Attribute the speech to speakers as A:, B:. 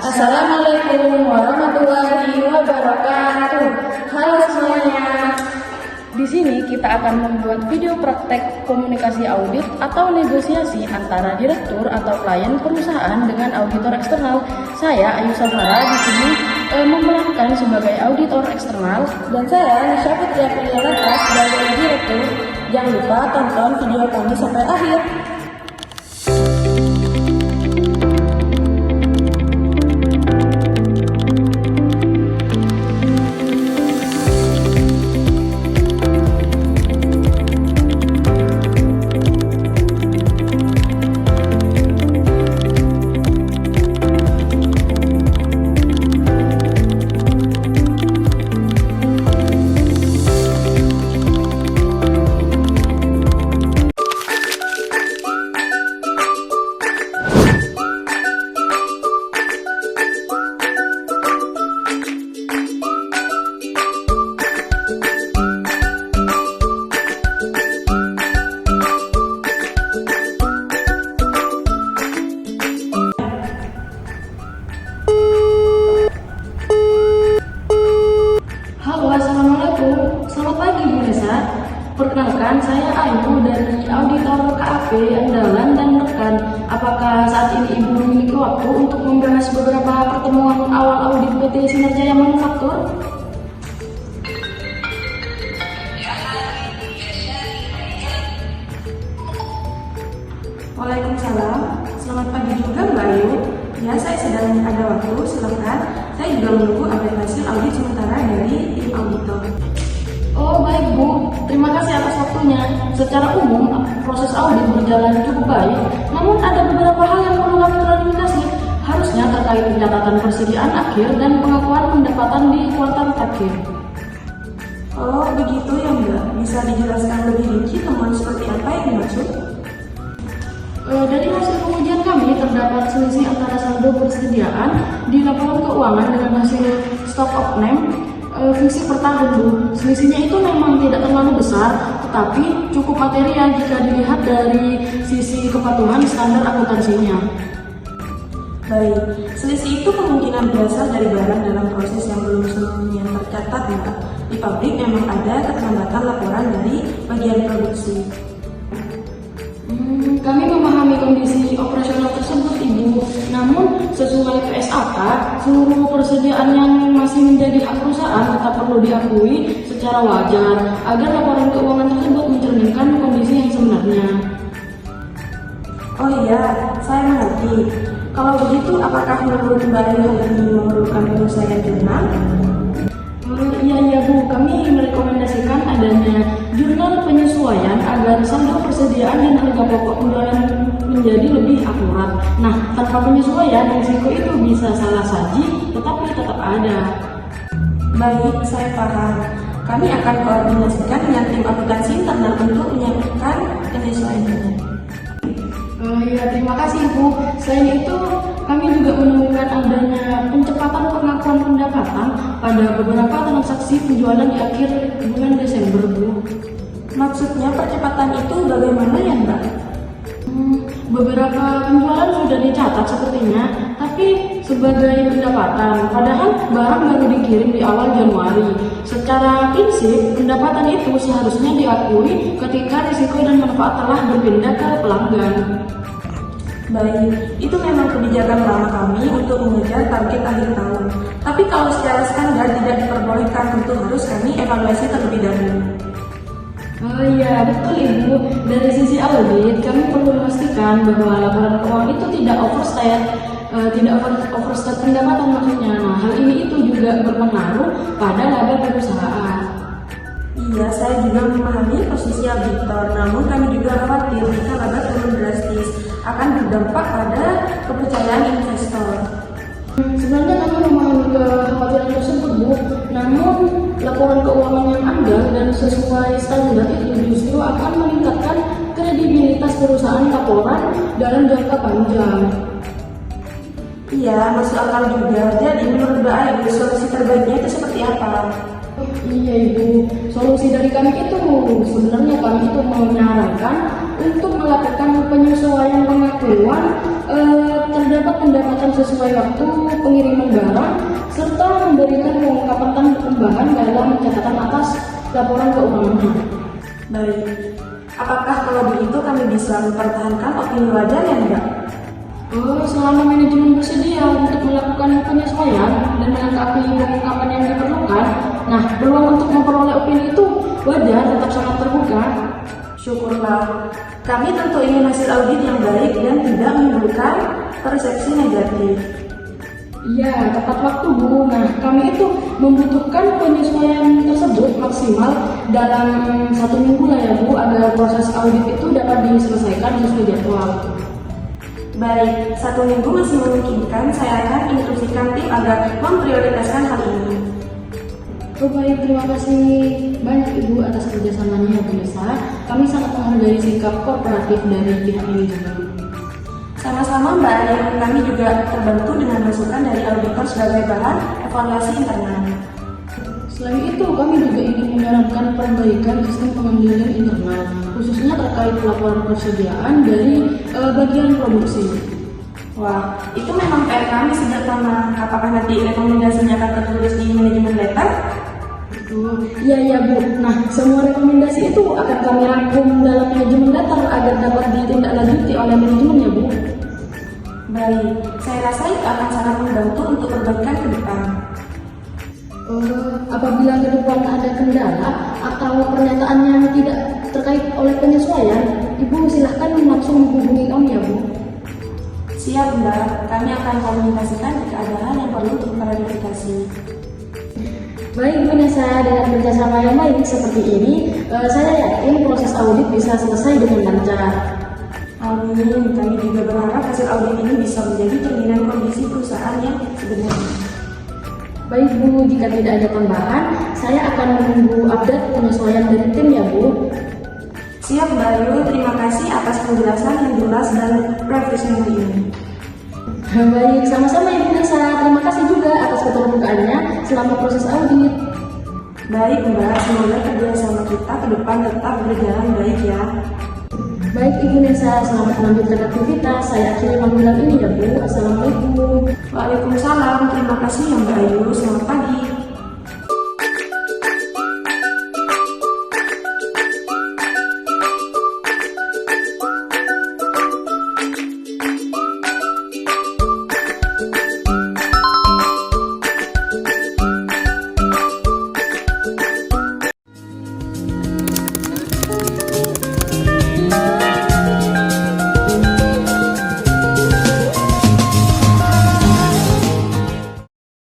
A: Assalamualaikum warahmatullahi wabarakatuh. Halo semuanya. Di sini kita akan membuat video praktek komunikasi audit atau negosiasi antara direktur atau klien perusahaan dengan auditor eksternal. Saya Ayu Safara di sini memerankan sebagai auditor eksternal dan saya Nisha Putri Aprilia sebagai direktur. Jangan lupa tonton video kami sampai akhir. Assalamualaikum, selamat pagi Bu Nesa. Perkenalkan, saya Ayu dari auditor KAP Andalan dan rekan. Apakah saat ini Ibu memiliki waktu untuk membahas beberapa pertemuan awal audit PT Sinar Jaya Manufaktur?
B: Waalaikumsalam, selamat pagi juga Mbak Ayu. Ya, saya sedang ada waktu, silakan. Saya juga menunggu update hasil audit sementara dari tim auditor.
A: Oh baik Bu, terima kasih atas waktunya. Secara umum, proses audit berjalan cukup baik, namun ada beberapa hal yang perlu kami klarifikasi. Harusnya terkait pencatatan persediaan akhir dan pengakuan pendapatan di kuartal akhir.
B: Oh begitu ya Mbak, bisa dijelaskan lebih rinci temuan seperti apa yang dimaksud?
A: Dari hasil pengujian kami terdapat selisih antara saldo persediaan di laporan keuangan dengan hasil stock of name fungsi per tahun Bu. Selisihnya itu memang tidak terlalu besar, tetapi cukup material jika dilihat dari sisi kepatuhan standar akuntansinya.
B: Baik, selisih itu kemungkinan berasal dari barang dalam proses yang belum seluruhnya tercatat Mbak. Di pabrik memang ada keterlambatan laporan dari bagian produksi.
A: Kami memahami kondisi operasional tersebut Ibu, namun sesuai PSAK, seluruh persediaan yang masih menjadi hak perusahaan tetap perlu diakui secara wajar agar laporan keuangan tersebut mencerminkan kondisi yang sebenarnya.
B: Oh iya, saya mengerti. Kalau begitu, apakah menurut Mbak Ayu hal ini memerlukan penyelesaian jurnal?
A: Iya Bu, kami merekomendasikan adanya jurnal penyesuaian agar saldo persediaan dan harga pokok penjualan menjadi lebih akurat. Nah, tanpa penyesuaian, risiko itu bisa salah saji, tetapi tetap ada.
B: Baik, saya paham. Kami akan koordinasikan dengan tim akuntansi internal untuk menyiapkan penyesuaiannya.
A: Ya, terima kasih Bu. Selain itu, kami juga menemukan adanya pencepatan pengakuan pendapatan pada beberapa transaksi penjualan di akhir bulan Desember Bu.
B: Maksudnya percepatan itu bagaimana ya Mbak?
A: Beberapa penjualan sudah dicatat sepertinya, tapi sebagai pendapatan, padahal barang baru dikirim di awal Januari. Secara prinsip, pendapatan itu seharusnya diakui ketika risiko dan manfaat telah berpindah ke pelanggan.
B: Baik, itu memang kebijakan lama kami untuk mengejar target akhir tahun. Tapi kalau secara standar tidak diperbolehkan, tentu harus kami evaluasi terlebih dahulu.
A: Oh iya, betul Ibu. Dari sisi audit, kami perlu memastikan bahwa laporan keuangan itu tidak overstate pendapatan maksudnya. Nah, hal ini itu juga berpengaruh pada laba perusahaan.
B: Iya, saya juga memahami posisi auditor, namun kami juga khawatir jika laba turun drastis akan berdampak pada kepercayaan investor.
A: Sebenarnya kami memahami kekhawatiran tersebut Bu, namun laporan keuangan yang andal dan sesuai standar itu justru akan meningkatkan kredibilitas perusahaan laporan dalam jangka panjang.
B: Iya, masuk akal juga. Jadi menurut Mbak Ayu, solusi terbaiknya itu seperti apa?
A: Iya Ibu, solusi dari kami itu sebenarnya kami itu menyarankan untuk melakukan penyesuaian pengakuan, terdapat pendapatan sesuai waktu pengiriman barang, serta memberikan pengungkapan tambahan dalam catatan atas laporan keuangannya.
B: Baik, apakah kalau begitu kami bisa mempertahankan opini wajar ya Mbak?
A: Selama manajemen bersedia untuk melakukan penyesuaian dan melengkapi pengungkapan yang diperlukan, nah peluang untuk memperoleh opini itu wajar tetap sangat terbuka.
B: Syukurlah, kami tentu ingin hasil audit yang baik dan tidak menimbulkan persepsi negatif.
A: Iya, tepat waktu Bu. Nah, kami itu membutuhkan penyesuaian tersebut maksimal dalam 1 minggu lah ya Bu, agar proses audit itu dapat diselesaikan sesuai jadwal.
B: Baik, 1 minggu masih memungkinkan. Saya akan instruksikan tim agar memprioritaskan hal ini.
A: Baik, terima kasih banyak Ibu atas kerjasamanya ya Bu Nisa. Kami sangat menghargai sikap kooperatif dari pihak manajemen.
B: Sama-sama Mbak Ayu, kami juga terbantu dengan masukan dari auditor sebagai bahan evaluasi internal.
A: Selain itu, kami juga ingin menyarankan perbaikan sistem pengendalian internal, khususnya terkait laporan persediaan dari bagian produksi.
B: Wah, itu memang PR kami sejak lama. Apakah nanti rekomendasinya akan tertulis di manajemen letter?
A: Iya Bu. Nah, semua rekomendasi itu akan kami rangkum dalam manajemen letter agar dapat ditindaklanjuti oleh manajemen ya Bu.
B: Baik, saya rasa itu akan sangat membantu untuk perbaikan ke depan.
A: Apabila ke depan ada kendala atau pernyataan yang tidak terkait oleh penyesuaian, Ibu silahkan langsung menghubungi kami ya Bu.
B: Siap Mbak, kami akan komunikasikan jika ada hal yang perlu untuk klarifikasi.
A: Baik Bu Nesa, dengan kerjasama yang baik seperti ini, saya yakin proses audit bisa selesai dengan lancar.
B: Amin, kami juga berharap hasil audit ini bisa menjadi cerminan kondisi perusahaan yang sebenarnya.
A: Baik Bu, jika tidak ada tambahan, saya akan menunggu update penyesuaian dari tim ya Bu.
B: Siap Mbak Ayu, terima kasih atas penjelasan yang jelas dan profesional ini.
A: Baik, sama-sama Ibu Nesa. Terima kasih juga atas keterbukaannya selama proses audit.
B: Baik Mbak, semoga kerjasama kita ke depan tetap berjalan baik ya.
A: Baik Ibu Nesa, selamat melanjutkan aktivitas. Saya akhiri panggilan ini ya Bu. Assalamualaikum.
B: Waalaikumsalam, terima kasih ya Mbak Ayu.